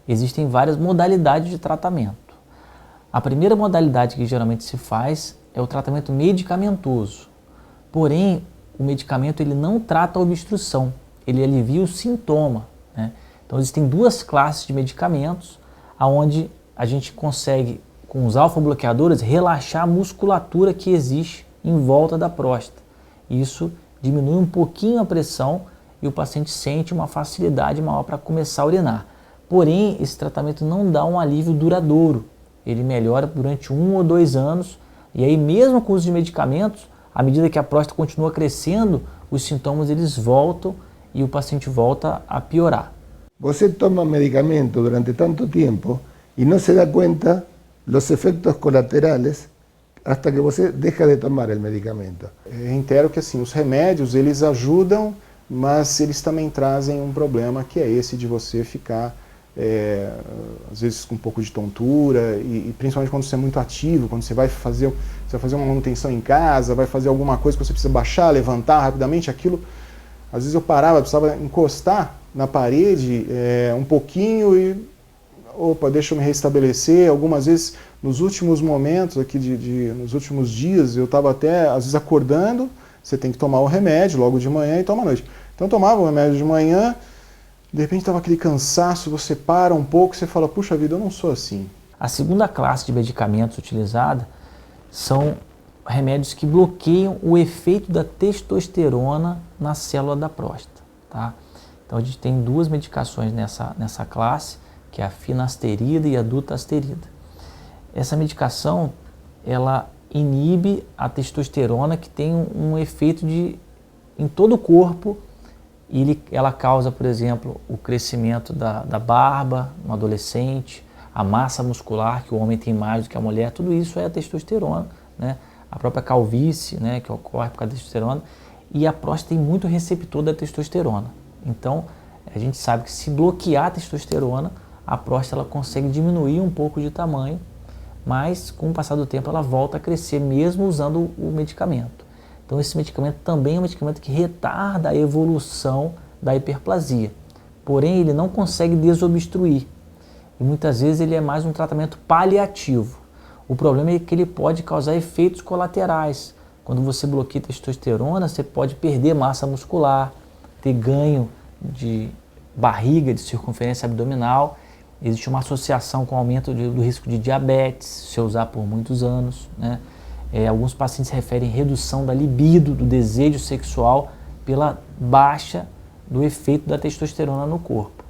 existem várias modalidades de tratamento. A primeira modalidade que geralmente se faz é o tratamento medicamentoso. Porém, o medicamento ele não trata a obstrução, ele alivia o sintoma, né? Então existem duas classes de medicamentos, onde a gente consegue, com os alfa-bloqueadores, relaxar a musculatura que existe em volta da próstata. Isso diminui um pouquinho a pressão e o paciente sente uma facilidade maior para começar a urinar. Porém, esse tratamento não dá um alívio duradouro. Ele melhora durante 1 ou 2 anos e aí mesmo com o uso de medicamentos, à medida que a próstata continua crescendo, os sintomas eles voltam e o paciente volta a piorar. Você toma medicamento durante tanto tempo e não se dá conta dos efeitos colaterais hasta que você deixa de tomar o medicamento. Reitero que assim, os remédios eles ajudam, mas eles também trazem um problema que é esse de você ficar às vezes com um pouco de tontura e principalmente quando você é muito ativo, quando você vai fazer uma manutenção em casa, vai fazer alguma coisa que você precisa baixar, levantar rapidamente, aquilo, às vezes eu parava, precisava encostar na parede um pouquinho e opa, deixa eu me restabelecer. Algumas vezes nos últimos momentos aqui nos últimos dias eu estava até às vezes acordando, você tem que tomar o remédio logo de manhã e toma à noite. Então eu tomava o remédio de manhã, de repente estava aquele cansaço, você para um pouco, você fala, puxa vida, eu não sou assim. A segunda classe de medicamentos utilizada são remédios que bloqueiam o efeito da testosterona na célula da próstata, tá? Então a gente tem duas medicações nessa classe, que é a finasterida e a dutasterida. Essa medicação, ela inibe a testosterona, que tem um efeito em todo o corpo. Ela causa, por exemplo, o crescimento da barba no adolescente, a massa muscular, que o homem tem mais do que a mulher, tudo isso é a testosterona, né? A própria calvície, né, que ocorre por causa da testosterona, e a próstata tem muito receptor da testosterona. Então, a gente sabe que se bloquear a testosterona, a próstata ela consegue diminuir um pouco de tamanho, mas com o passar do tempo ela volta a crescer mesmo usando o medicamento. Então esse medicamento também é um medicamento que retarda a evolução da hiperplasia, porém ele não consegue desobstruir e muitas vezes ele é mais um tratamento paliativo. O problema é que ele pode causar efeitos colaterais. Quando você bloqueia a testosterona, você pode perder massa muscular, ter ganho de barriga, de circunferência abdominal. Existe uma associação com o aumento do risco de diabetes, se usar por muitos anos, né? Alguns pacientes referem redução da libido, do desejo sexual, pela baixa do efeito da testosterona no corpo.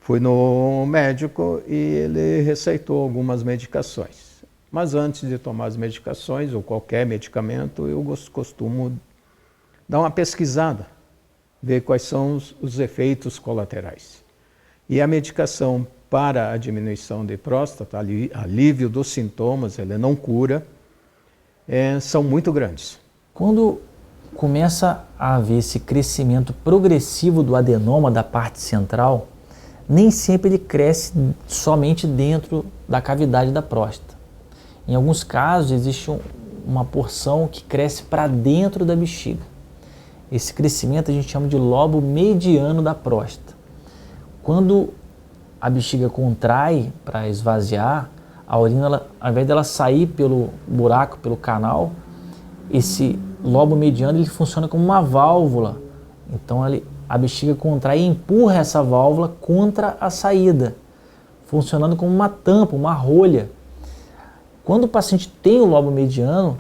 Fui no médico e ele receitou algumas medicações. Mas antes de tomar as medicações, ou qualquer medicamento, eu costumo dar uma pesquisada, ver quais são os efeitos colaterais. E a medicação para a diminuição de próstata, alívio dos sintomas, ela não cura, são muito grandes. Quando começa a haver esse crescimento progressivo do adenoma da parte central, nem sempre ele cresce somente dentro da cavidade da próstata. Em alguns casos existe uma porção que cresce para dentro da bexiga. Esse crescimento a gente chama de lobo mediano da próstata. Quando a bexiga contrai para esvaziar, a urina, ao invés dela sair pelo buraco, pelo canal, esse lobo mediano ele funciona como uma válvula. Então a bexiga contrai e empurra essa válvula contra a saída, funcionando como uma tampa, uma rolha. Quando o paciente tem o lobo mediano,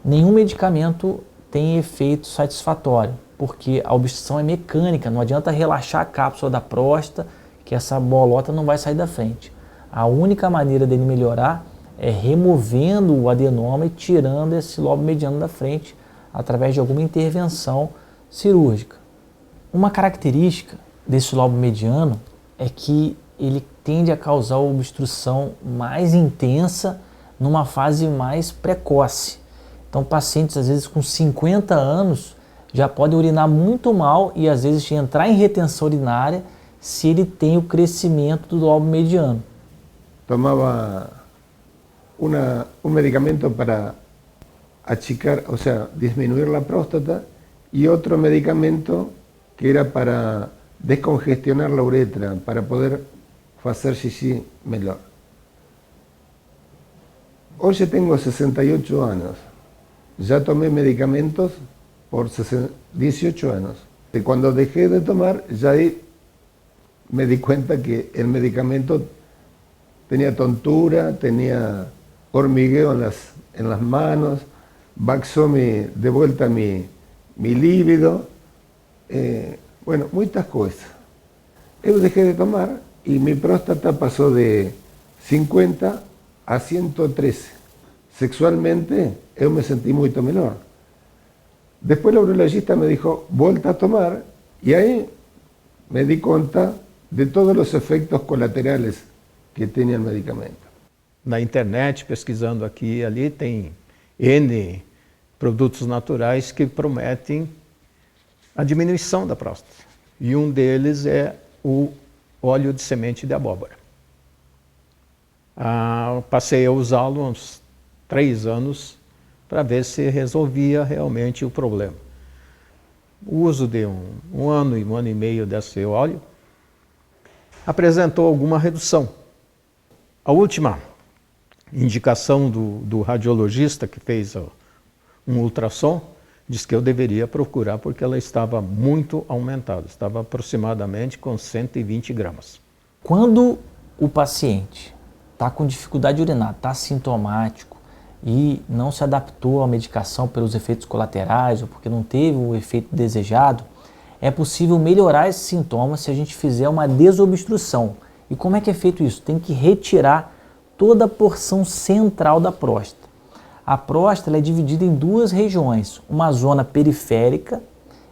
nenhum medicamento tem efeito satisfatório, porque a obstrução é mecânica, não adianta relaxar a cápsula da próstata, que essa bolota não vai sair da frente. A única maneira dele melhorar é removendo o adenoma e tirando esse lobo mediano da frente através de alguma intervenção cirúrgica. Uma característica desse lobo mediano é que ele tende a causar obstrução mais intensa numa fase mais precoce. Então pacientes às vezes com 50 anos já podem urinar muito mal e às vezes entrar em retenção urinária se ele tem o crescimento do lobo mediano. Tomaba un medicamento para achicar, o sea, disminuir la próstata y otro medicamento que era para descongestionar la uretra, para poder hacer xixi melhor. Hoy tengo 68 años. Ya tomé medicamentos por 18 años. Y cuando dejé de tomar, ya ahí me di cuenta que el medicamento tenía tontura, tenía hormigueo en las manos, baxó de vuelta mi líbido, bueno, muchas cosas. Yo dejé de tomar y mi próstata pasó de 50 a 113. Sexualmente, yo me sentí mucho mejor. Después el urologista me dijo, vuelta a tomar, y ahí me di cuenta de todos los efectos colaterales que tenía el medicamento. Na internet, pesquisando aqui e ali, tem N produtos naturais que prometem a diminuição da próstata. E um deles é o óleo de semente de abóbora. Passei a usá-lo há uns 3 anos para ver se resolvia realmente o problema. O uso de um ano e meio desse óleo apresentou alguma redução. A última indicação do radiologista que fez um ultrassom diz que eu deveria procurar porque ela estava muito aumentada, estava aproximadamente com 120 gramas. Quando o paciente está com dificuldade de urinar, está sintomático e não se adaptou à medicação pelos efeitos colaterais ou porque não teve o efeito desejado, é possível melhorar esses sintomas se a gente fizer uma desobstrução. E como é que é feito isso? Tem que retirar toda a porção central da próstata. A próstata é dividida em 2 regiões, uma zona periférica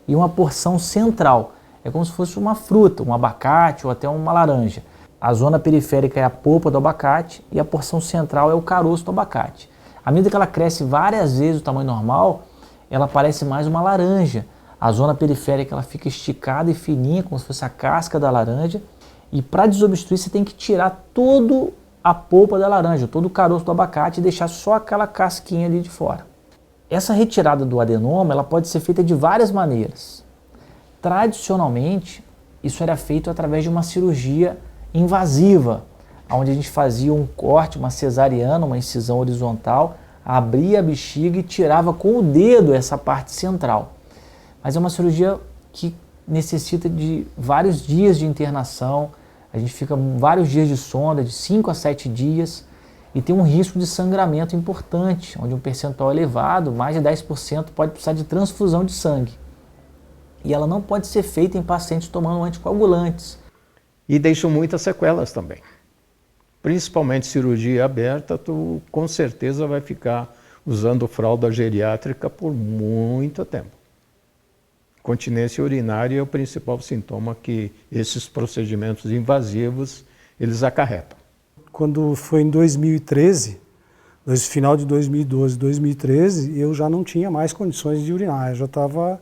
e uma porção central. É como se fosse uma fruta, um abacate ou até uma laranja. A zona periférica é a polpa do abacate e a porção central é o caroço do abacate. À medida que ela cresce várias vezes o tamanho normal, ela parece mais uma laranja. A zona periférica ela fica esticada e fininha, como se fosse a casca da laranja. E para desobstruir você tem que tirar todo a polpa da laranja, todo o caroço do abacate e deixar só aquela casquinha ali de fora. Essa retirada do adenoma ela pode ser feita de várias maneiras. Tradicionalmente, isso era feito através de uma cirurgia invasiva, onde a gente fazia um corte, uma cesariana, uma incisão horizontal, abria a bexiga e tirava com o dedo essa parte central. Mas é uma cirurgia que necessita de vários dias de internação, a gente fica vários dias de sonda, de 5 a 7 dias, e tem um risco de sangramento importante, onde um percentual elevado, mais de 10%, pode precisar de transfusão de sangue. E ela não pode ser feita em pacientes tomando anticoagulantes. E deixam muitas sequelas também. Principalmente cirurgia aberta, tu com certeza vai ficar usando fralda geriátrica por muito tempo. Continência urinária é o principal sintoma que esses procedimentos invasivos eles acarretam. Quando foi em 2013, no final de 2012, 2013, eu já não tinha mais condições de urinar, eu já estava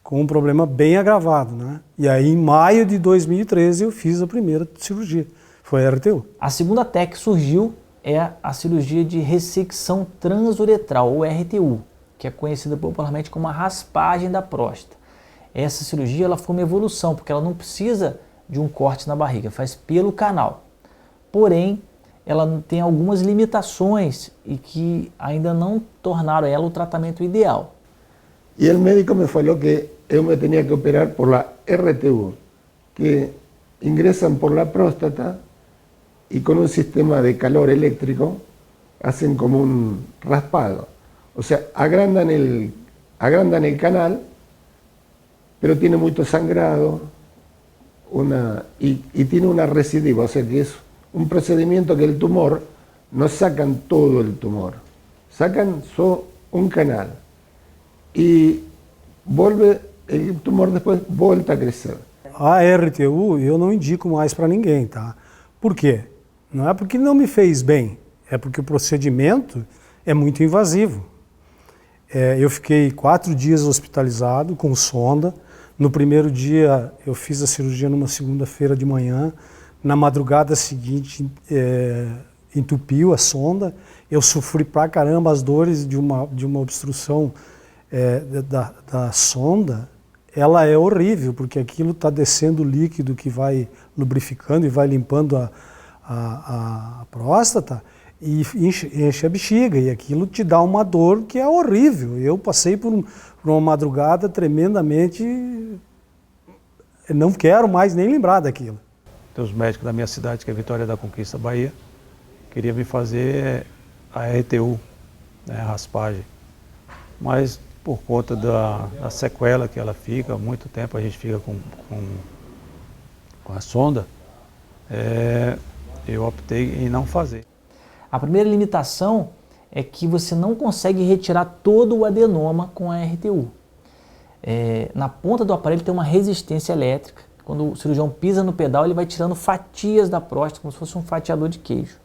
com um problema bem agravado, né? E aí em maio de 2013 eu fiz a primeira cirurgia, foi a RTU. A segunda técnica que surgiu é a cirurgia de ressecção transuretral, ou RTU, que é conhecida popularmente como a raspagem da próstata. Essa cirurgia ela foi uma evolução, porque ela não precisa de um corte na barriga, faz pelo canal. Porém, ela tem algumas limitações e que ainda não tornaram ela o tratamento ideal. Y el médico me falou que yo me tenía que operar por la RTU, que ingresan por la próstata y con un sistema de calor eléctrico hacen como un raspado. O sea, agrandan el canal, pero tiene mucho sangrado y tiene una recidiva, o sea que es un procedimiento que el tumor no sacan todo el tumor, sacan solo un canal y el tumor depois volta a crescer. A RTU eu não indico mais para ninguém, tá? Por quê? Não é porque não me fez bem, é porque o procedimento é muito invasivo. Eu fiquei 4 dias hospitalizado com sonda. No primeiro dia eu fiz a cirurgia numa segunda-feira de manhã. Na madrugada seguinte entupiu a sonda. Eu sofri pra caramba as dores de uma obstrução da sonda. ela é horrível, porque aquilo está descendo líquido que vai lubrificando e vai limpando a próstata e enche a bexiga, e aquilo te dá uma dor que é horrível. Eu passei por uma madrugada tremendamente, não quero mais nem lembrar daquilo. Tem os médicos da minha cidade, que é Vitória da Conquista, Bahia, queria me fazer a RTU, né, a raspagem, mas por conta da sequela que ela fica, muito tempo a gente fica com a sonda, eu optei em não fazer. A primeira limitação é que você não consegue retirar todo o adenoma com a RTU. Na ponta do aparelho tem uma resistência elétrica. Quando o cirurgião pisa no pedal, ele vai tirando fatias da próstata, como se fosse um fatiador de queijo,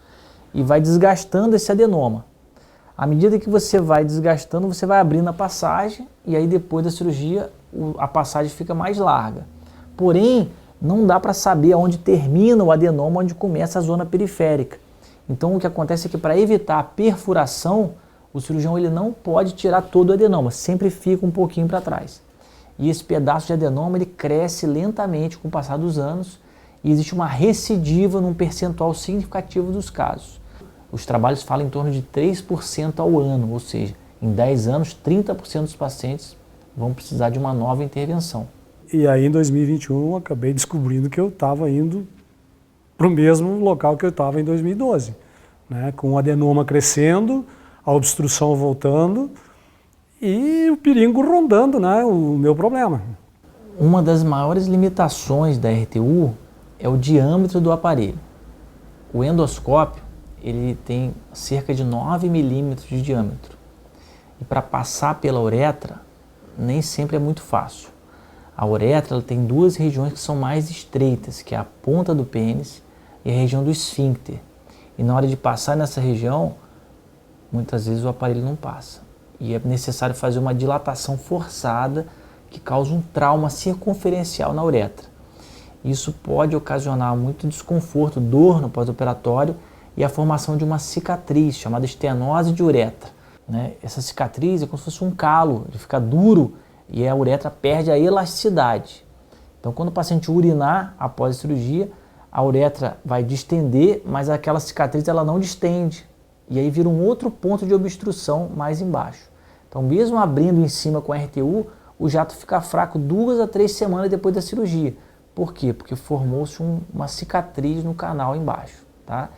e vai desgastando esse adenoma. À medida que você vai desgastando, você vai abrindo a passagem, e aí depois da cirurgia a passagem fica mais larga. Porém, não dá para saber onde termina o adenoma, onde começa a zona periférica. Então o que acontece é que, para evitar a perfuração, o cirurgião ele não pode tirar todo o adenoma, sempre fica um pouquinho para trás. E esse pedaço de adenoma ele cresce lentamente com o passar dos anos, e existe uma recidiva num percentual significativo dos casos. Os trabalhos falam em torno de 3% ao ano, ou seja, em 10 anos, 30% dos pacientes vão precisar de uma nova intervenção. E aí em 2021 eu acabei descobrindo que eu estava indo para o mesmo local que eu estava em 2012, né? Com o adenoma crescendo, a obstrução voltando e o perigo rondando, né? O meu problema. Uma das maiores limitações da RTU é o diâmetro do aparelho. O endoscópio ele tem cerca de 9 milímetros de diâmetro. E para passar pela uretra, nem sempre é muito fácil. A uretra ela tem duas regiões que são mais estreitas, que é a ponta do pênis e a região do esfíncter. E na hora de passar nessa região, muitas vezes o aparelho não passa. E é necessário fazer uma dilatação forçada que causa um trauma circunferencial na uretra. Isso pode ocasionar muito desconforto, dor no pós-operatório e a formação de uma cicatriz chamada estenose de uretra, né? Essa cicatriz é como se fosse um calo, ele fica duro e a uretra perde a elasticidade. Então, quando o paciente urinar após a cirurgia, a uretra vai distender, mas aquela cicatriz ela não distende. E aí vira um outro ponto de obstrução mais embaixo. Então, mesmo abrindo em cima com a RTU, o jato fica fraco 2 a 3 semanas depois da cirurgia. Por quê? Porque formou-se uma cicatriz no canal embaixo, tá?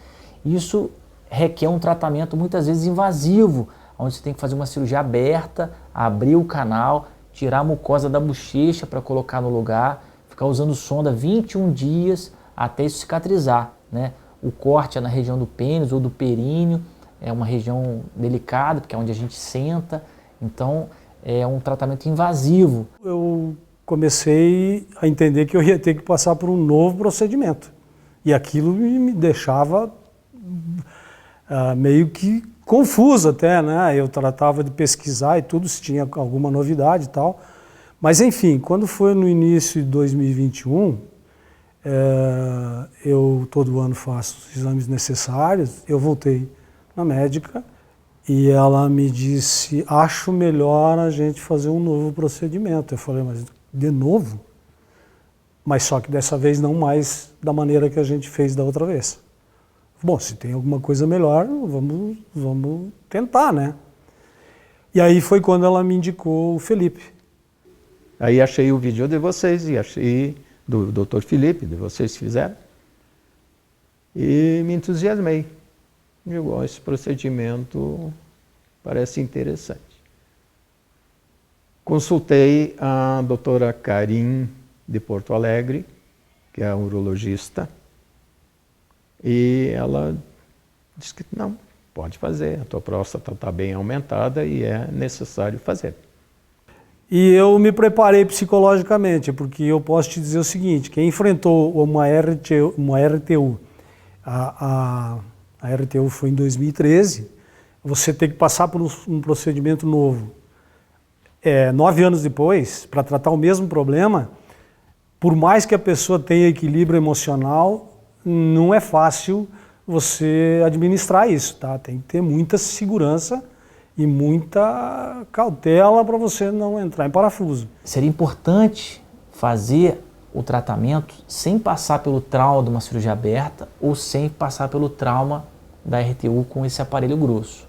Isso requer um tratamento muitas vezes invasivo, onde você tem que fazer uma cirurgia aberta, abrir o canal, tirar a mucosa da bochecha para colocar no lugar, ficar usando sonda 21 dias até isso cicatrizar, né? O corte é na região do pênis ou do períneo, é uma região delicada, porque é onde a gente senta, então é um tratamento invasivo. Eu comecei a entender que eu ia ter que passar por um novo procedimento. E aquilo me deixava meio que confuso até, né? Eu tratava de pesquisar e tudo, se tinha alguma novidade e tal. Mas enfim, quando foi no início de 2021, eu todo ano faço os exames necessários, eu voltei na médica e ela me disse, acho melhor a gente fazer um novo procedimento. Eu falei, mas de novo? Mas só que dessa vez não mais da maneira que a gente fez da outra vez. Bom, se tem alguma coisa melhor, vamos tentar, né? E aí foi quando ela me indicou o Felipe. Aí achei o vídeo de vocês e achei do Dr. Felipe, de vocês fizeram. E me entusiasmei. Digo, esse procedimento parece interessante. Consultei a doutora Karim de Porto Alegre, que é a urologista, e ela disse que não, pode fazer, a tua próstata está bem aumentada e é necessário fazer. E eu me preparei psicologicamente, porque eu posso te dizer o seguinte, quem enfrentou uma RTU, a RTU foi em 2013, você tem que passar por um procedimento novo. 9 anos depois, para tratar o mesmo problema, por mais que a pessoa tenha equilíbrio emocional, não é fácil você administrar isso, tá? Tem que ter muita segurança e muita cautela para você não entrar em parafuso. Seria importante fazer o tratamento sem passar pelo trauma de uma cirurgia aberta ou sem passar pelo trauma da RTU com esse aparelho grosso.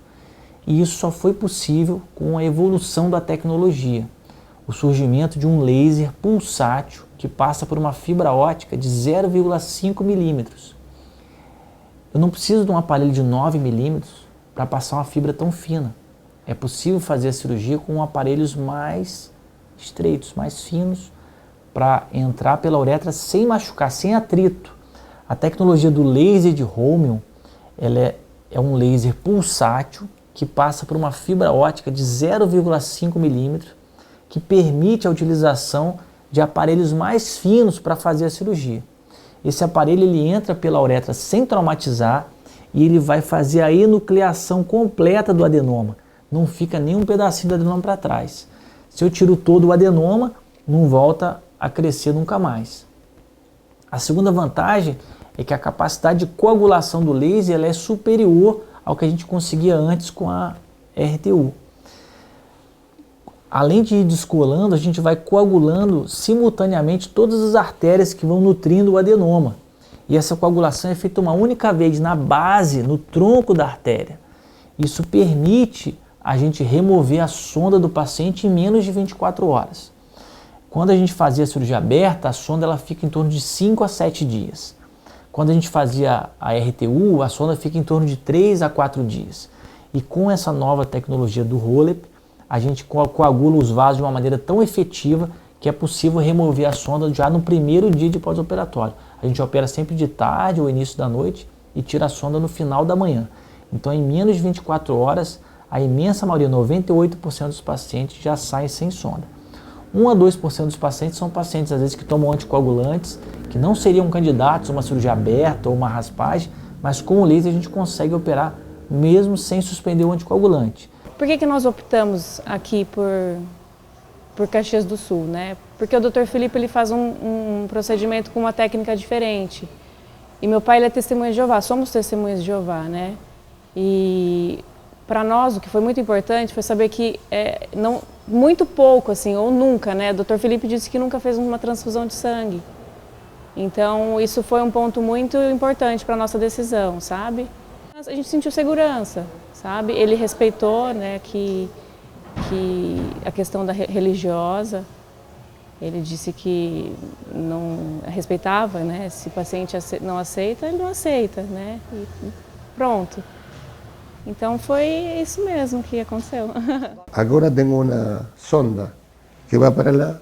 E isso só foi possível com a evolução da tecnologia, o surgimento de um laser pulsátil que passa por uma fibra ótica de 0,5 milímetros. Eu não preciso de um aparelho de 9 milímetros para passar uma fibra tão fina. É possível fazer a cirurgia com aparelhos mais estreitos, mais finos, para entrar pela uretra sem machucar, sem atrito. A tecnologia do laser de Holmium, ela é um laser pulsátil que passa por uma fibra ótica de 0,5 milímetros, que permite a utilização de aparelhos mais finos para fazer a cirurgia. Esse aparelho ele entra pela uretra sem traumatizar e ele vai fazer a enucleação completa do adenoma. Não fica nenhum pedacinho do adenoma para trás. Se eu tiro todo o adenoma, não volta a crescer nunca mais. A segunda vantagem é que a capacidade de coagulação do laser ela é superior ao que a gente conseguia antes com a RTU. Além de ir descolando, a gente vai coagulando simultaneamente todas as artérias que vão nutrindo o adenoma. E essa coagulação é feita uma única vez na base, no tronco da artéria. Isso permite a gente remover a sonda do paciente em menos de 24 horas. Quando a gente fazia a cirurgia aberta, a sonda ela fica em torno de 5 a 7 dias. Quando a gente fazia a RTU, a sonda fica em torno de 3 a 4 dias. E com essa nova tecnologia do Holep, a gente coagula os vasos de uma maneira tão efetiva que é possível remover a sonda já no primeiro dia de pós-operatório. A gente opera sempre de tarde ou início da noite e tira a sonda no final da manhã. Então, em menos de 24 horas, a imensa maioria, 98% dos pacientes já saem sem sonda. 1 a 2% dos pacientes são pacientes, às vezes, que tomam anticoagulantes, que não seriam candidatos a uma cirurgia aberta ou uma raspagem, mas com o laser a gente consegue operar mesmo sem suspender o anticoagulante. Por que nós optamos aqui por Caxias do Sul, né? Porque o Dr. Felipe ele faz um procedimento com uma técnica diferente. E meu pai ele é testemunha de Jeová, somos testemunhas de Jeová, né? E para nós o que foi muito importante foi saber que não muito pouco assim ou nunca, né? O Dr. Felipe disse que nunca fez uma transfusão de sangue. Então isso foi um ponto muito importante para nossa decisão, sabe? A gente sentiu segurança, sabe? Ele respeitou, né, que a questão da religiosa, ele disse que não respeitava, né? Se o paciente não aceita, ele não aceita, né? E pronto. Então foi isso mesmo que aconteceu. Agora tengo una sonda que va para lá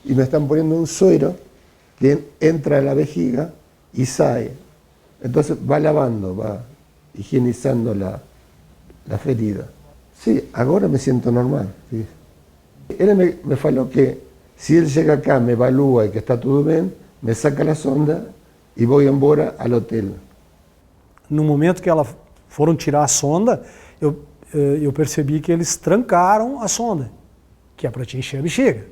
y me están poniendo un suero que entra a la vejiga y sale. Entonces va lavando, va higienizando la ferida. Sí, ahora me siento normal. Sí. Él me falou que si él llega acá, me evalúa y que está todo bien, me saca la sonda y voy embora al hotel. No momento que foram tirar a sonda, eu percebi que eles trancaram a sonda, que é para te encher a bexiga.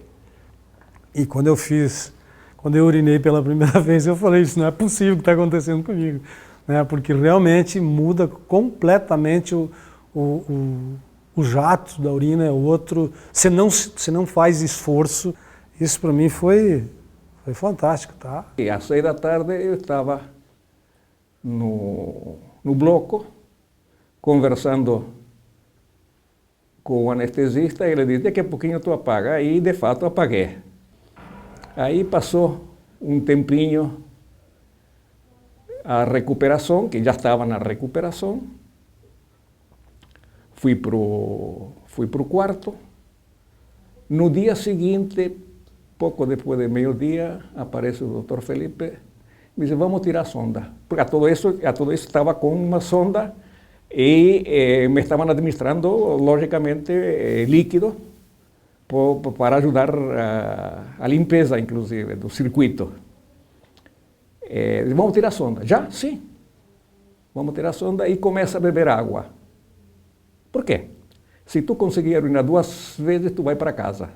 E quando eu urinei pela primeira vez, eu falei, isso não é possível que está acontecendo comigo, né? Porque realmente muda completamente o jato da urina, é outro. Você não faz esforço. Isso para mim foi fantástico, tá? E às 6 da tarde eu estava no bloco, conversando com o anestesista, e ele disse, daqui a pouquinho tu apaga. Aí, de fato, apaguei. Aí passou um tempinho a recuperação, que já estava na recuperação. Fui pro quarto. No dia seguinte, pouco depois de meio-dia, aparece o Dr. Felipe, me disse, vamos tirar a sonda. Porque a todo isso estava com uma sonda e me estavam administrando, logicamente, líquido para ajudar a limpeza, inclusive, do circuito. Vamos tirar a sonda. Já? Sim. Vamos tirar a sonda e começa a beber água. Por quê? Se tu conseguir urinar 2 vezes, tu vai para casa.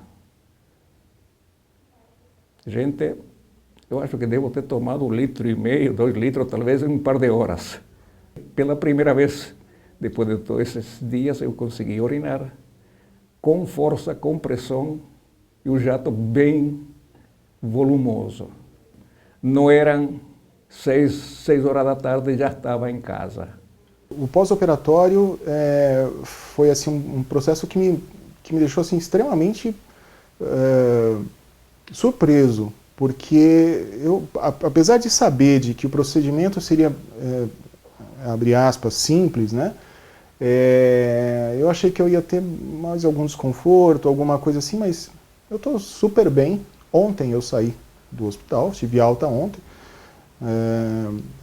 Gente, eu acho que devo ter tomado 1,5 litro, 2 litros, talvez em um par de horas. Pela primeira vez depois de todos esses dias, eu consegui urinar com força, com pressão, e o jato bem volumoso. Não eram 6 horas da tarde, já estava em casa. O pós-operatório foi assim, um processo que me deixou assim, extremamente surpreso, porque eu, apesar de saber de que o procedimento seria, abre aspas, simples, né? Eu achei que eu ia ter mais algum desconforto, alguma coisa assim, mas eu estou super bem. Ontem eu saí do hospital, tive alta ontem.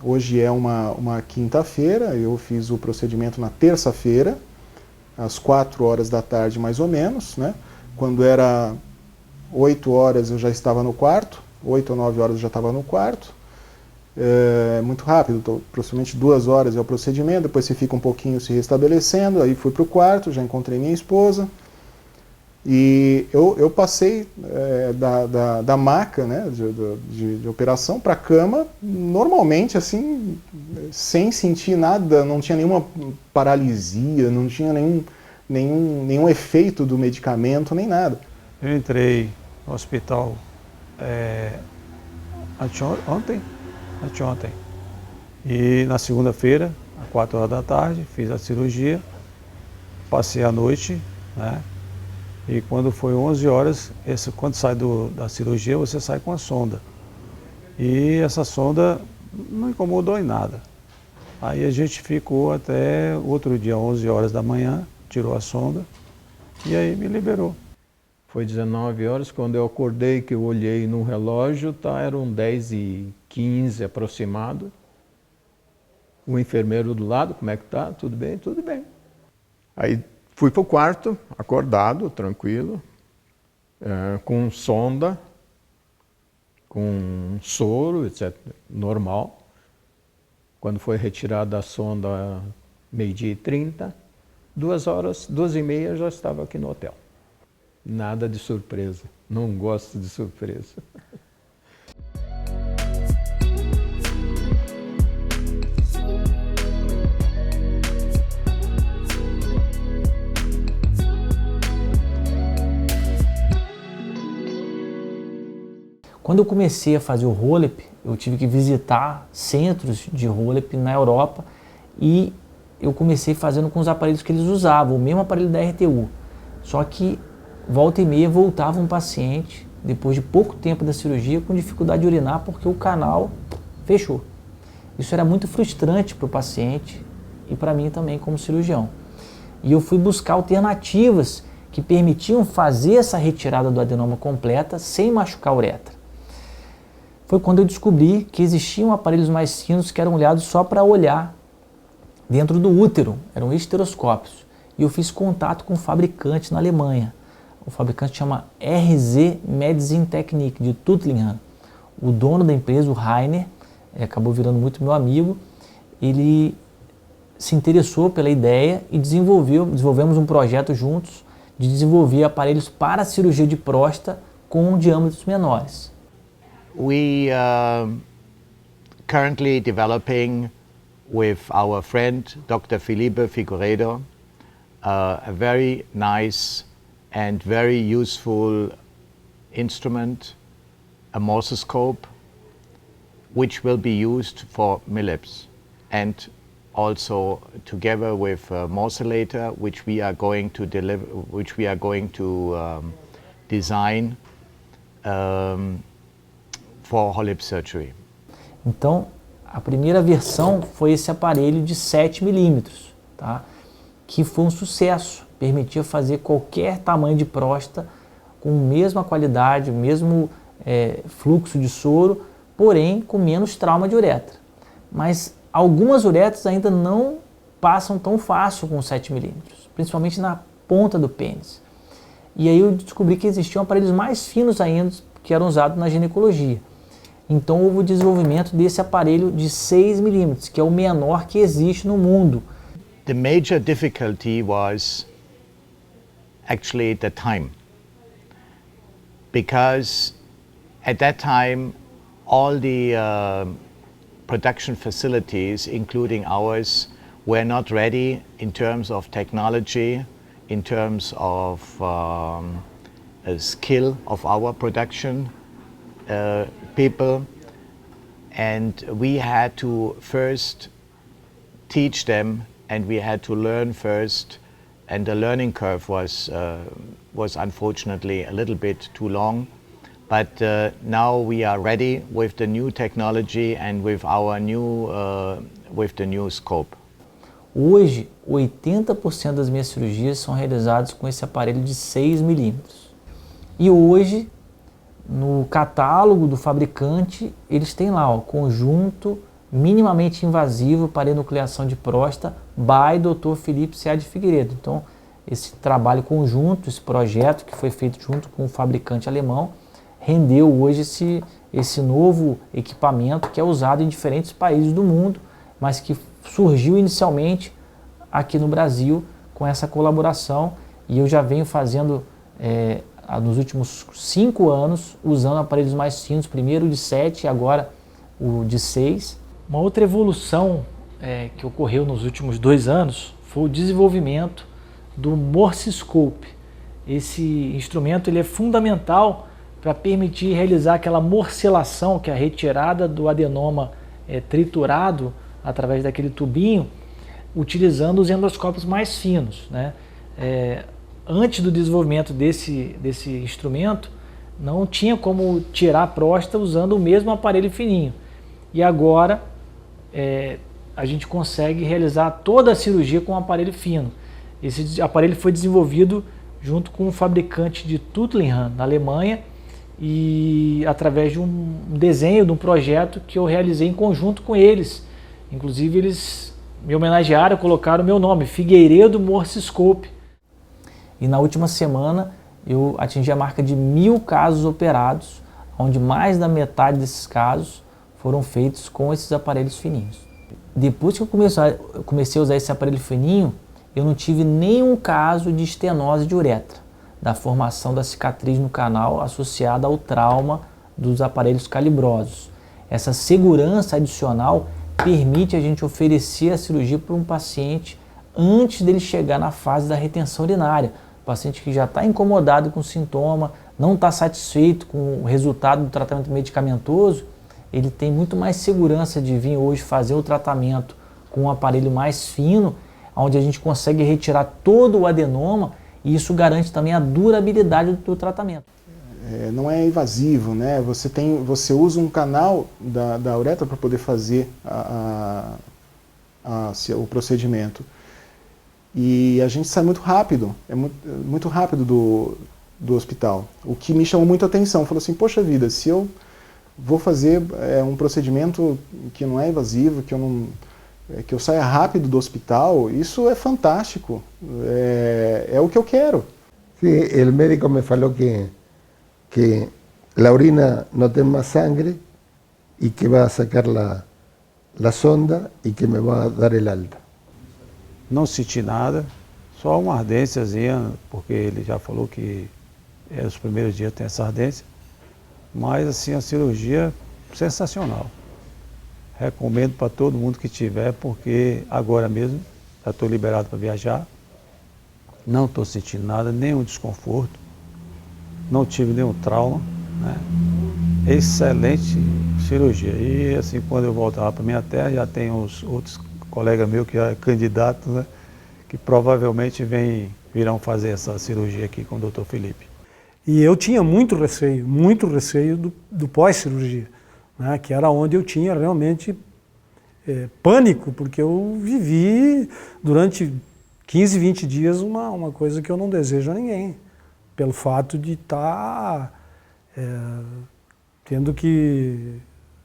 Hoje é uma quinta-feira, eu fiz o procedimento na terça-feira, às 4 horas da tarde mais ou menos, né? Quando era 8 horas eu já estava no quarto, 8 ou 9 horas eu já estava no quarto. Muito rápido, aproximadamente 2 horas é o procedimento, depois você fica um pouquinho se restabelecendo, aí fui para o quarto, já encontrei minha esposa. E eu passei da maca, né, de operação para a cama, normalmente, assim, sem sentir nada, não tinha nenhuma paralisia, não tinha nenhum efeito do medicamento, nem nada. Eu entrei no hospital anteontem, e na segunda-feira, às 4 horas da tarde, fiz a cirurgia, passei a noite, né? E quando foi 11 horas, quando sai da cirurgia, você sai com a sonda. E essa sonda não incomodou em nada. Aí a gente ficou até outro dia, 11 horas da manhã, tirou a sonda e aí me liberou. Foi 19 horas, quando eu acordei, que eu olhei no relógio, eram 10h15 aproximado. O enfermeiro do lado, como é que tá? Tudo bem? Tudo bem. Aí fui para o quarto, acordado, tranquilo, com sonda, com soro, etc. Normal. Quando foi retirada a sonda, 12h30, 2h30 já estava aqui no hotel. Nada de surpresa, não gosto de surpresa. Quando eu comecei a fazer o roll-up, eu tive que visitar centros de roll-up na Europa e eu comecei fazendo com os aparelhos que eles usavam, o mesmo aparelho da RTU. Só que volta e meia voltava um paciente, depois de pouco tempo da cirurgia, com dificuldade de urinar porque o canal fechou. Isso era muito frustrante para o paciente e para mim também como cirurgião. E eu fui buscar alternativas que permitiam fazer essa retirada do adenoma completa sem machucar a uretra. Foi quando eu descobri que existiam aparelhos mais finos que eram olhados só para olhar dentro do útero, eram esteroscópios. E eu fiz contato com um fabricante na Alemanha. O fabricante chama RZ Medicine Technik, de Tuttlingen. O dono da empresa, o Rainer, acabou virando muito meu amigo, ele se interessou pela ideia e desenvolvemos um projeto juntos de desenvolver aparelhos para cirurgia de próstata com diâmetros menores. We are currently developing with our friend Dr. Felipe Figueiredo a very nice and very useful instrument, a morsoscope, which will be used for MILIPS, and also together with a morsolator, which we are going to design for HOLIP surgery. Então, a primeira versão foi esse aparelho de 7 milímetros, tá? Que foi um sucesso, permitia fazer qualquer tamanho de próstata com a mesma qualidade, o mesmo fluxo de soro, porém com menos trauma de uretra. Mas algumas uretras ainda não passam tão fácil com 7 milímetros, principalmente na ponta do pênis. E aí eu descobri que existiam aparelhos mais finos ainda que eram usados na ginecologia. Então houve o desenvolvimento desse aparelho de 6 milímetros, que é o menor que existe no mundo. The major difficulty was actually the time, because at that time all the production facilities, including ours, we're not ready in terms of technology, in terms of skill of our production people, and we had to first teach them, and we had to learn first, and the learning curve was unfortunately a little bit too long. But now we are ready with the new technology and with our new with the new scope. Hoje, 80% das minhas cirurgias são realizadas com esse aparelho de 6 milímetros. E hoje, no catálogo do fabricante, eles têm lá o conjunto minimamente invasivo para enucleação de próstata by Dr. Felipe Sead Figueiredo. Então, esse trabalho conjunto, esse projeto que foi feito junto com o fabricante alemão, rendeu hoje esse novo equipamento que é usado em diferentes países do mundo, mas que surgiu inicialmente aqui no Brasil com essa colaboração, e eu já venho fazendo nos últimos 5 anos, usando aparelhos mais finos, primeiro o de 7 e agora o de 6. Uma outra evolução que ocorreu nos últimos 2 anos foi o desenvolvimento do Morse Scope. Esse instrumento ele é fundamental para permitir realizar aquela morcelação, que é a retirada do adenoma triturado através daquele tubinho, utilizando os endoscópios mais finos, né? Antes do desenvolvimento desse instrumento, não tinha como tirar a próstata usando o mesmo aparelho fininho. E agora a gente consegue realizar toda a cirurgia com um aparelho fino. Esse aparelho foi desenvolvido junto com um fabricante de Tuttlingen, na Alemanha, e através de um desenho, de um projeto que eu realizei em conjunto com eles. Inclusive eles me homenagearam, colocaram o meu nome, Figueiredo Morse Scope. E na última semana eu atingi a marca de 1000 casos operados, onde mais da metade desses casos foram feitos com esses aparelhos fininhos. Depois que eu comecei a usar esse aparelho fininho, eu não tive nenhum caso de estenose de uretra, da formação da cicatriz no canal associada ao trauma dos aparelhos calibrosos. Essa segurança adicional permite a gente oferecer a cirurgia para um paciente antes dele chegar na fase da retenção urinária. O paciente que já está incomodado com o sintoma, não está satisfeito com o resultado do tratamento medicamentoso, ele tem muito mais segurança de vir hoje fazer o tratamento com um aparelho mais fino, onde a gente consegue retirar todo o adenoma, e isso garante também a durabilidade do tratamento. Não é invasivo, né? Você usa um canal da uretra para poder fazer o procedimento. E a gente sai muito rápido, muito rápido do hospital. O que me chamou muita atenção, falou assim, poxa vida, se eu vou fazer um procedimento que não é invasivo, que eu saia rápido do hospital, isso é fantástico, é o que eu quero. Sí, el médico me falou que la orina no tem mais sangue e que vai sacar la sonda e que me vai dar el alta. Não senti nada, só uma ardênciazinha, porque ele já falou que os primeiros dias tem essa ardência, mas assim a cirurgia sensacional. Recomendo para todo mundo que tiver, porque agora mesmo já estou liberado para viajar, não estou sentindo nada, nenhum desconforto, não tive nenhum trauma, né? Excelente cirurgia. E assim, quando eu voltar para minha terra, já tem os outros colegas meus que é candidatos, né? Que provavelmente virão fazer essa cirurgia aqui com o Dr. Felipe. E eu tinha muito receio do pós-cirurgia, né, que era onde eu tinha realmente pânico, porque eu vivi durante 15, 20 dias uma coisa que eu não desejo a ninguém, pelo fato de estar tendo que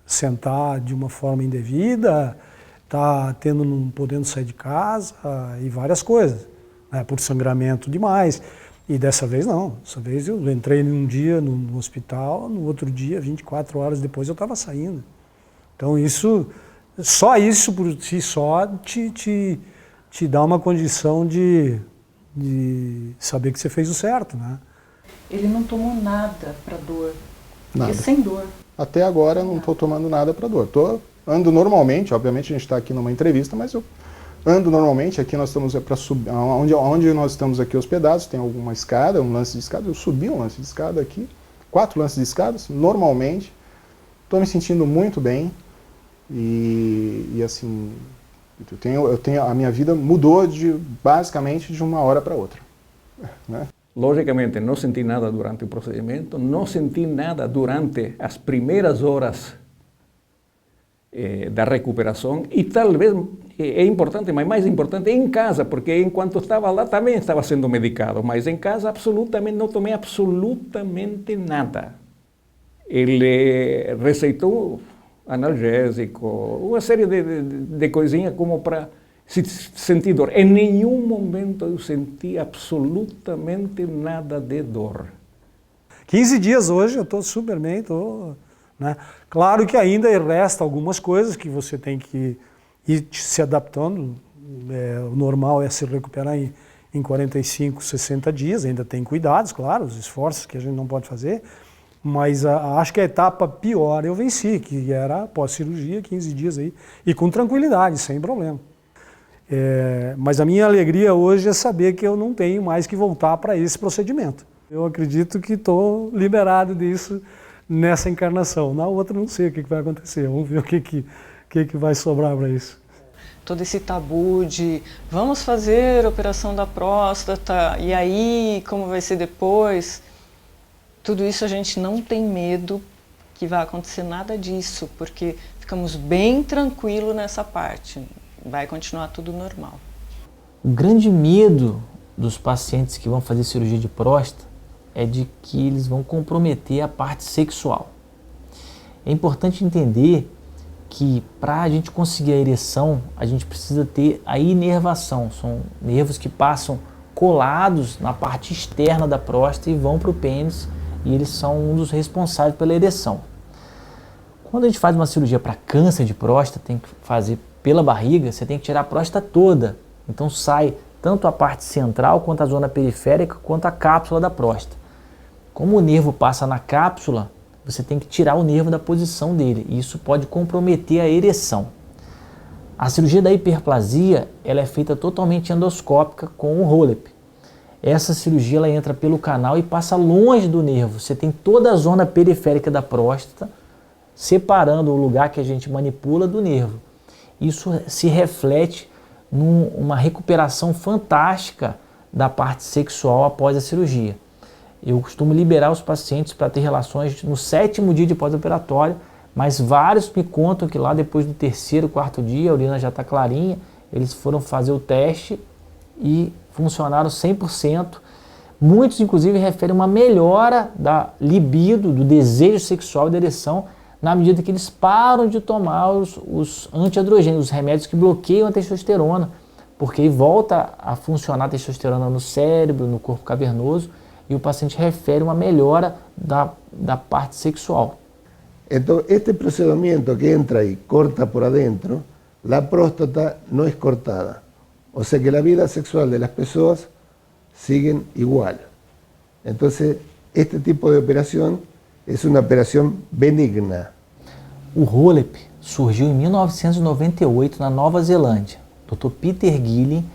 sentar de uma forma indevida, estar não podendo sair de casa e várias coisas, né, por sangramento demais. E dessa vez não, dessa vez eu entrei num dia no hospital, no outro dia, 24 horas depois, eu estava saindo. Então só isso por si só te dá uma condição de saber que você fez o certo, né? Ele não tomou nada para dor, Nada. sem dor. Até agora eu não estou tomando nada para dor. Ando normalmente, obviamente a gente está aqui numa entrevista, mas eu ando normalmente. Aqui nós estamos para subir, onde nós estamos aqui hospedados, tem alguma escada, um lance de escada. Eu subi um lance de escada aqui, 4 lances de escadas, normalmente. Estou me sentindo muito bem e assim, a minha vida mudou basicamente de uma hora para outra, né? Lógicamente, não senti nada durante o procedimento, não senti nada durante as primeiras horas da recuperação e talvez é importante, mas mais importante, em casa, porque enquanto estava lá também estava sendo medicado, mas em casa absolutamente não tomei absolutamente nada. Ele receitou analgésico, uma série de coisinhas como para sentir dor. Em nenhum momento eu senti absolutamente nada de dor. 15 dias hoje, eu estou super bem, né? Claro que ainda resta algumas coisas que você tem que ir se adaptando. O normal é se recuperar em 45, 60 dias, ainda tem cuidados, claro, os esforços que a gente não pode fazer, mas acho que a etapa pior eu venci, que era pós-cirurgia, 15 dias aí, e com tranquilidade, sem problema. Mas a minha alegria hoje é saber que eu não tenho mais que voltar para esse procedimento. Eu acredito que estou liberado disso nessa encarnação. Na outra não sei o que vai acontecer, vamos ver o que vai sobrar para isso. Todo esse tabu de vamos fazer a operação da próstata e aí como vai ser depois, tudo isso a gente não tem medo que vai acontecer nada disso, porque ficamos bem tranquilos nessa parte. Vai continuar tudo normal. O grande medo dos pacientes que vão fazer cirurgia de próstata é de que eles vão comprometer a parte sexual. É importante entender que para a gente conseguir a ereção, a gente precisa ter a inervação. São nervos que passam colados na parte externa da próstata e vão para o pênis, e eles são um dos responsáveis pela ereção. Quando a gente faz uma cirurgia para câncer de próstata, tem que fazer pela barriga, você tem que tirar a próstata toda. Então sai tanto a parte central, quanto a zona periférica, quanto a cápsula da próstata. Como o nervo passa na cápsula, você tem que tirar o nervo da posição dele, e isso pode comprometer a ereção. A cirurgia da hiperplasia, ela é feita totalmente endoscópica com o Holep. Essa cirurgia ela entra pelo canal e passa longe do nervo. Você tem toda a zona periférica da próstata, separando o lugar que a gente manipula do nervo. Isso se reflete numa recuperação fantástica da parte sexual após a cirurgia. Eu costumo liberar os pacientes para ter relações no 7º dia de pós-operatório, mas vários me contam que lá depois do 3º, 4º dia, a urina já está clarinha, eles foram fazer o teste e funcionaram 100%. Muitos, inclusive, referem uma melhora da libido, do desejo sexual e da ereção, na medida que eles param de tomar os antiandrogênicos, os remédios que bloqueiam a testosterona, porque aí volta a funcionar a testosterona no cérebro, no corpo cavernoso, e o paciente refere uma melhora da parte sexual. Então, este procedimiento que entra y corta por adentro, la próstata no es cortada. O sea que la vida sexual de las personas siguen igual. Entonces, este tipo de operación es una operación benigna. O Holep surgiu em 1998 na Nova Zelândia. O Dr. Peter Gillen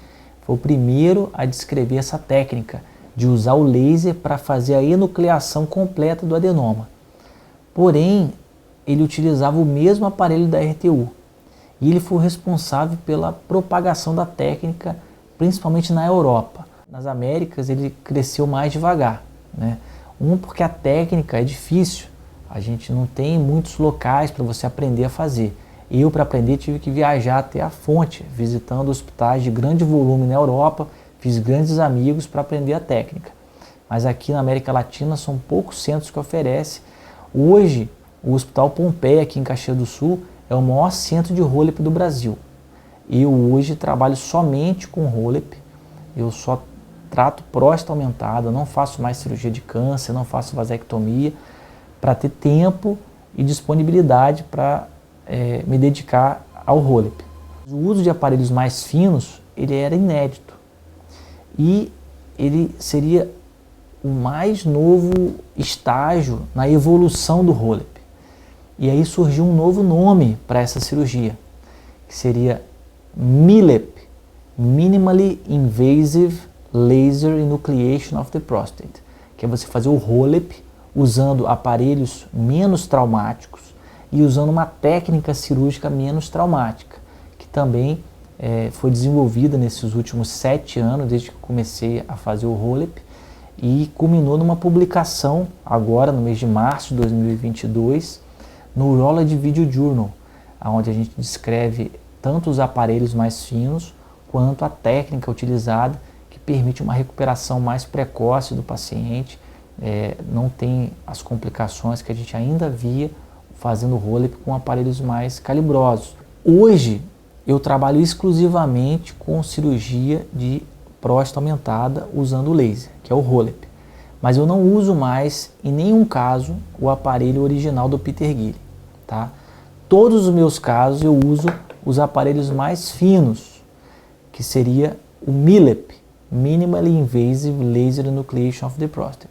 foi o primeiro a descrever essa técnica de usar o laser para fazer a enucleação completa do adenoma. Porém, ele utilizava o mesmo aparelho da RTU e ele foi responsável pela propagação da técnica, principalmente na Europa. Nas Américas ele cresceu mais devagar, né? Porque a técnica é difícil, a gente não tem muitos locais para você aprender a fazer. Eu, para aprender, tive que viajar até a fonte, visitando hospitais de grande volume na Europa, fiz grandes amigos para aprender a técnica. Mas aqui na América Latina são poucos centros que oferecem. Hoje, o Hospital Pompeia, aqui em Caxias do Sul, é o maior centro de Holep do Brasil. Eu hoje trabalho somente com Holep, eu só trato próstata aumentada, não faço mais cirurgia de câncer, não faço vasectomia, para ter tempo e disponibilidade para me dedicar ao Holep. O uso de aparelhos mais finos, ele era inédito. E ele seria o mais novo estágio na evolução do Holep. E aí surgiu um novo nome para essa cirurgia, que seria MILEP, Minimally Invasive Laser Enucleation of the Prostate, que é você fazer o HoLEP usando aparelhos menos traumáticos e usando uma técnica cirúrgica menos traumática, que também foi desenvolvida nesses últimos 7 anos, desde que comecei a fazer o HoLEP, e culminou numa publicação agora no mês de março de 2022 no Urology Video Journal, onde a gente descreve tanto os aparelhos mais finos quanto a técnica utilizada, que permite uma recuperação mais precoce do paciente, não tem as complicações que a gente ainda via fazendo HoLEP com aparelhos mais calibrosos. Hoje eu trabalho exclusivamente com cirurgia de próstata aumentada usando o laser, que é o HoLEP. Mas eu não uso mais, em nenhum caso, o aparelho original do Peter Guille. Tá? Todos os meus casos eu uso os aparelhos mais finos, que seria o MILEP, Minimally Invasive Laser Enucleation of the Prostate.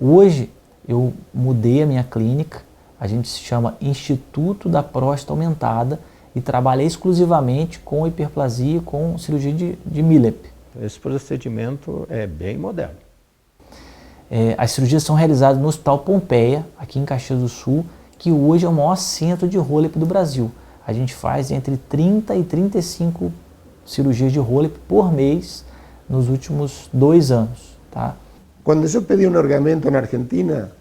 Hoje eu mudei a minha clínica, a gente se chama Instituto da Próstata Aumentada e trabalha exclusivamente com hiperplasia, com cirurgia de MILEP. Esse procedimento é bem moderno. As cirurgias são realizadas no Hospital Pompeia, aqui em Caxias do Sul, que hoje é o maior centro de HoLEP do Brasil. A gente faz entre 30 e 35 cirurgias de HoLEP por mês nos últimos 2 anos. Tá? Quando eu pedi um orgamento na Argentina,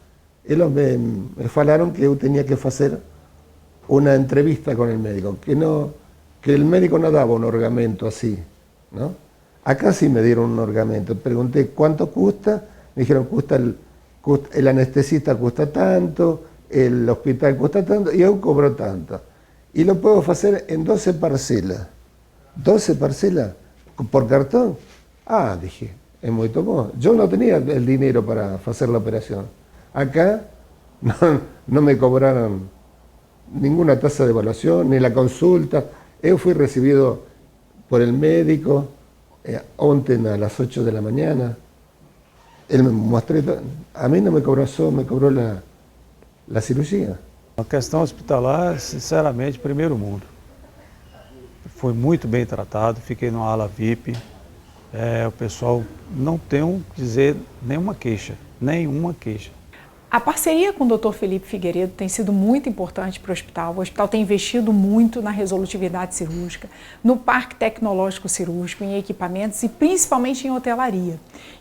eles me falaram que eu tinha que fazer uma entrevista com o médico, que o médico não dava um orgamento assim, não? Acá sí me dieron un orgamento. Pregunté cuánto custa, me dijeron el anestesista cuesta tanto, el hospital cuesta tanto y yo cobro tanto. Y lo puedo hacer en 12 parcelas. 12 parcelas por cartón. Ah, dije, es muy bom. Yo no tenía el dinero para hacer la operación. Acá no me cobraron ninguna tasa de evaluación, ni la consulta. Yo fui recibido por el médico ontem a las 8 de la mañana. Él me mostró, a mí no me cobró solo, me cobró la cirugía. A questão hospitalar, sinceramente, primeiro mundo. Foi muito bem tratado, fiquei numa ala VIP. O pessoal não tem que dizer nenhuma queixa, nenhuma queixa. A parceria com o Dr. Felipe Figueiredo tem sido muito importante para o hospital. O hospital tem investido muito na resolutividade cirúrgica, no parque tecnológico cirúrgico, em equipamentos e principalmente em hotelaria.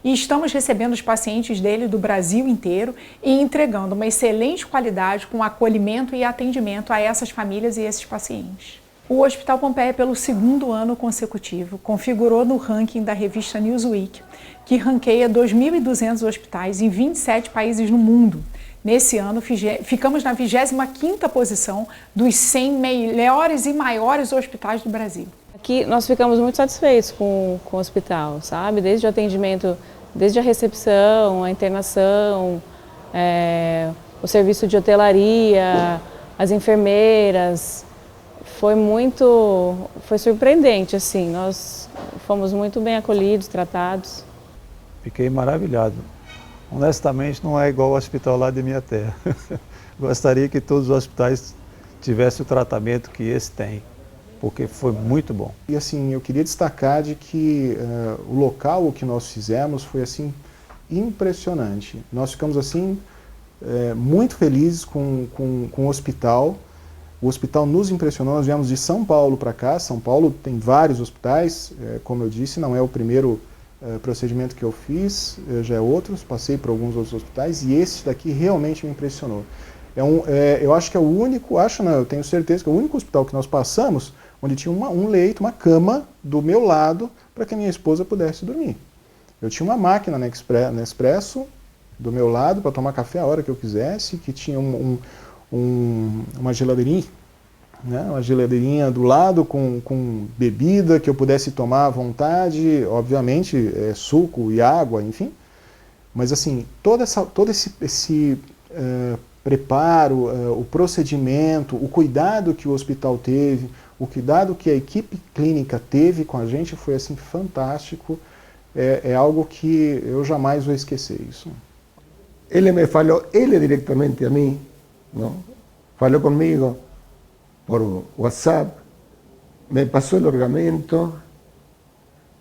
E estamos recebendo os pacientes dele do Brasil inteiro e entregando uma excelente qualidade com acolhimento e atendimento a essas famílias e esses pacientes. O Hospital Pompeia, pelo 2º ano consecutivo, configurou no ranking da revista Newsweek, que ranqueia 2.200 hospitais em 27 países no mundo. Nesse ano, ficamos na 25ª posição dos 100 melhores e maiores hospitais do Brasil. Aqui nós ficamos muito satisfeitos com o hospital, sabe? Desde o atendimento, desde a recepção, a internação, o serviço de hotelaria, as enfermeiras. Foi surpreendente, assim, nós fomos muito bem acolhidos, tratados. Fiquei maravilhado. Honestamente, não é igual o hospital lá de minha terra. Gostaria que todos os hospitais tivessem o tratamento que esse tem, porque foi muito bom. E assim, eu queria destacar de que o local o que nós fizemos foi assim impressionante. Nós ficamos assim muito felizes com o hospital. O hospital nos impressionou, nós viemos de São Paulo para cá. São Paulo tem vários hospitais, como eu disse, não é o primeiro procedimento que eu fiz, já é outros, passei por alguns outros hospitais e esse daqui realmente me impressionou. Eu acho que é o único, eu tenho certeza que é o único hospital que nós passamos onde tinha um leito, uma cama do meu lado para que a minha esposa pudesse dormir. Eu tinha uma máquina Nespresso do meu lado para tomar café a hora que eu quisesse, que tinha uma geladeirinha, né? Uma geladeirinha do lado com bebida que eu pudesse tomar à vontade, obviamente suco e água, enfim. Mas assim, todo esse preparo, o procedimento, o cuidado que o hospital teve, o cuidado que a equipe clínica teve com a gente foi assim fantástico. É algo que eu jamais vou esquecer isso. Ele me falou, ele diretamente a mim, ¿no? Faló conmigo por WhatsApp, me pasó el orgamento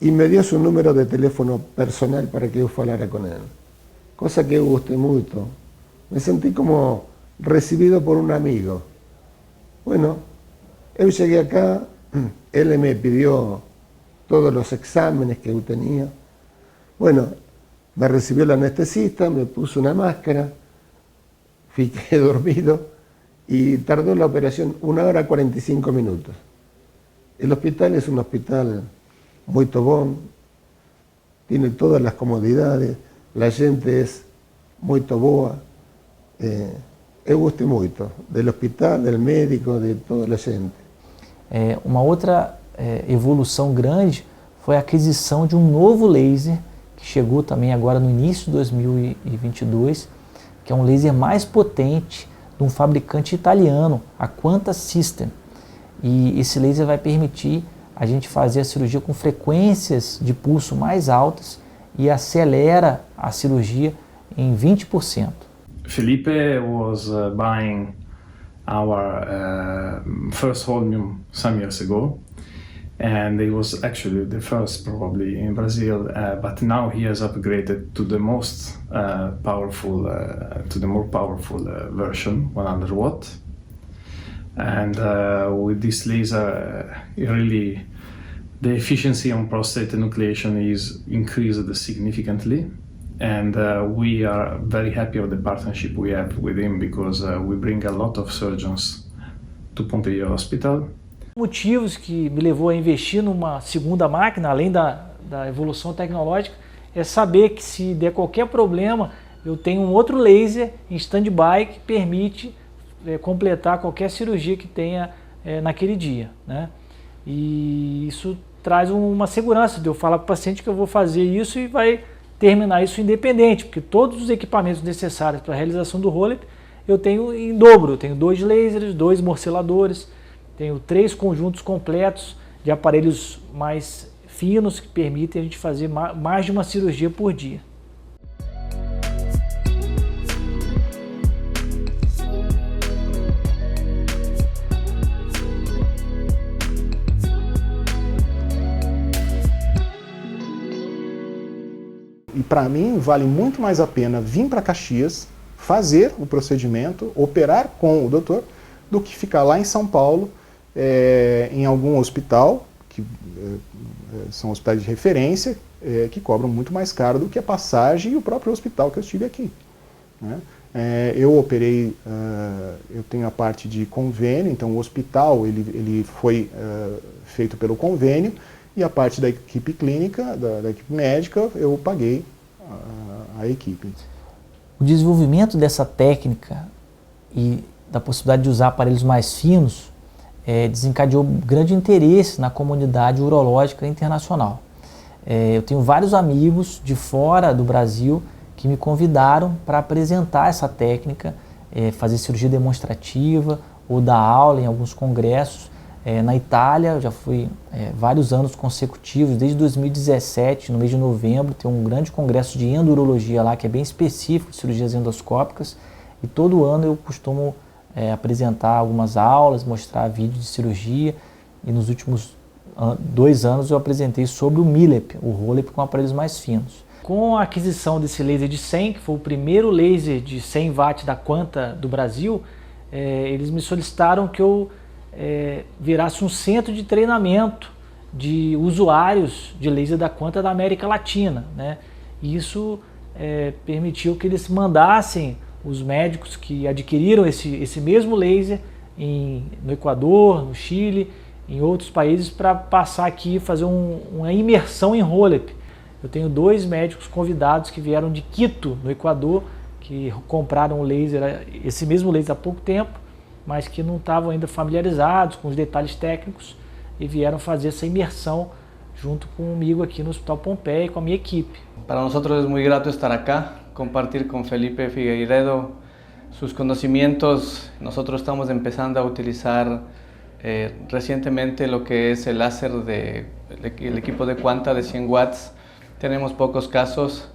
y me dio su número de teléfono personal para que yo hablara con él. Cosa que eu gostei mucho. Me sentí como recibido por un amigo. Bueno, yo llegué acá, él me pidió todos los exámenes que yo tenía. Bueno, me recibió el anestesista, me puso una máscara, fiqué dormido y tardó la operación 1 hora 45 minutos. El hospital es un hospital muy bom, tiene todas las comodidades, la gente es muy boa. Eu gostei muito do hospital, do médico, de toda a gente. Uma outra evolução grande foi a aquisição de um novo laser, que chegou também agora no início de 2022, que é um laser mais potente de um fabricante italiano, a Quanta System. E esse laser vai permitir a gente fazer a cirurgia com frequências de pulso mais altas e acelera a cirurgia em 20%. Felipe was buying our first Holmium some years ago, and it was actually the first probably in Brazil, but now he has upgraded to the most powerful, to the more powerful version, 100 watt. And with this laser, really the efficiency on prostate enucleation is increased significantly. And we are very happy of the partnership we have with him, because we bring a lot of surgeons to Pompeii Hospital. Motivos que me levou a investir numa segunda máquina, além da evolução tecnológica, é saber que se der qualquer problema, eu tenho um outro laser em stand-by que permite completar qualquer cirurgia que tenha naquele dia, né? E isso traz uma segurança de eu falar para o paciente que eu vou fazer isso e vai terminar isso independente, porque todos os equipamentos necessários para a realização do roll-up eu tenho em dobro. Eu tenho 2 lasers, 2 morceladores, tenho 3 conjuntos completos de aparelhos mais finos que permitem a gente fazer mais de uma cirurgia por dia. E para mim vale muito mais a pena vir para Caxias, fazer o procedimento, operar com o doutor, do que ficar lá em São Paulo, em algum hospital, que são hospitais de referência, que cobram muito mais caro do que a passagem e o próprio hospital que eu estive aqui, né? Eu operei, eu tenho a parte de convênio, então o hospital ele foi feito pelo convênio, e a parte da equipe clínica, da equipe médica, eu paguei a equipe. O desenvolvimento dessa técnica e da possibilidade de usar aparelhos mais finos desencadeou grande interesse na comunidade urológica internacional. Eu tenho vários amigos de fora do Brasil que me convidaram para apresentar essa técnica, fazer cirurgia demonstrativa ou dar aula em alguns congressos. Na Itália, eu já fui vários anos consecutivos, desde 2017, no mês de novembro, tem um grande congresso de endurologia lá, que é bem específico de cirurgias endoscópicas, e todo ano eu costumo apresentar algumas aulas, mostrar vídeos de cirurgia, e nos últimos 2 anos eu apresentei sobre o MILEP, o roll-up com aparelhos mais finos. Com a aquisição desse laser de 100, que foi o primeiro laser de 100 watts da Quanta do Brasil, eles me solicitaram que eu virasse um centro de treinamento de usuários de laser da Quanta da América Latina, né? E isso permitiu que eles mandassem os médicos que adquiriram esse mesmo laser no Equador, no Chile, em outros países, para passar aqui e fazer uma imersão em roll-up. Eu tenho 2 médicos convidados que vieram de Quito, no Equador, que compraram o laser, esse mesmo laser há pouco tempo, mas que não estavam ainda familiarizados com os detalhes técnicos e vieram fazer essa imersão junto comigo aquí en el Hospital Pompeii, con mi equipo. Para nosotros es muy grato estar acá, compartir con Felipe Figueiredo sus conocimientos. Nosotros estamos empezando a utilizar recientemente lo que es el láser el equipo de Quanta de 100 watts. Tenemos pocos casos,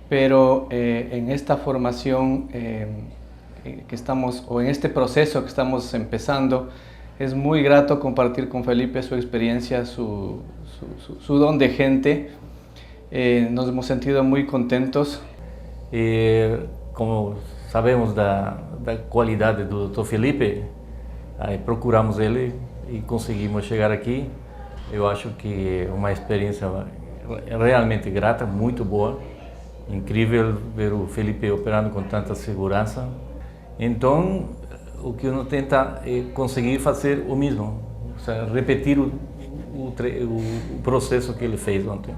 pero en esta formación que estamos, o en este proceso que estamos empezando, Es muy grato compartir con Felipe su experiencia, su don de gente. Nos hemos sentido muy contentos. Como sabemos da qualidade do Dr. Felipe, aí procuramos ele e conseguimos chegar aqui. Eu acho que é uma experiência realmente grata, muito boa. Incrível ver o Felipe operando com tanta segurança. Então, o que uno tenta é conseguir fazer o mesmo, ou seja, repetir o processo que ele fez ontem.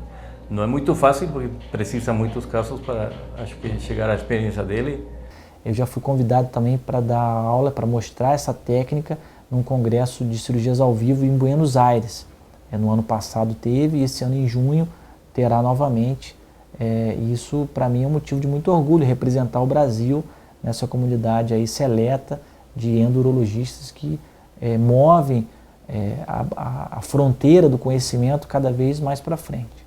Não é muito fácil, porque precisa muitos casos para, acho que, chegar à experiência dele. Eu já fui convidado também para dar aula, para mostrar essa técnica num congresso de cirurgias ao vivo em Buenos Aires. No ano passado teve e esse ano em junho terá novamente. Isso para mim é um motivo de muito orgulho, representar o Brasil nessa comunidade aí seleta de endurologistas que movem a fronteira do conhecimento cada vez mais para frente.